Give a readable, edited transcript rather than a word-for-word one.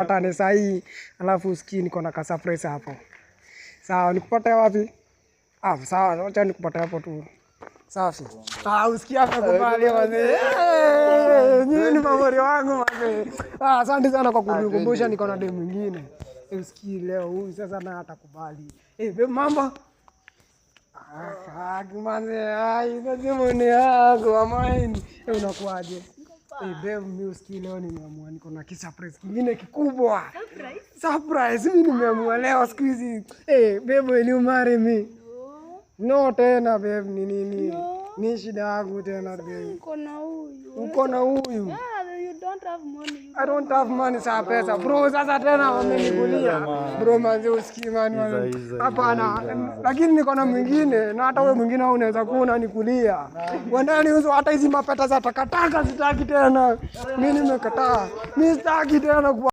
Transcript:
Patane sahi, alafu usikii niko na ka surprise hapo. Sawa, nikupata wapi? Sawa, acha nikupata hapo tu. Safi. Usikii amekubali wazee. Nyinyi ni mamori wangu wazee. Asante sana kwa kunikumbusha niko na demu mwingine. Usikii leo huyu sasa na atakubali. Babe mambo? Manze, sasa ni yangu amaini. Unakuaje? Babe, mimi usikii leo nimeamua niko na surprise kingine kikubwa. Surprise mimi nimeamua leo siku hizi. Babe, will you marry me? No tena babe, ni nini? No. Ni shida yangu tena babe. Uko na huyu. Uko na huyu? Yeah, you don't have money. I don't have money sa pesa. Bro, sasa tena wamenikulia. Bro, manze usikii man. Hapana. Lakini niko na mwingine na hata wewe mwingine unaweza kuwa unanikulia. Wandani hizo hata hizi mapeta za takataka sitaki tena. Mimi nimekataa. Mimi sitaki tena.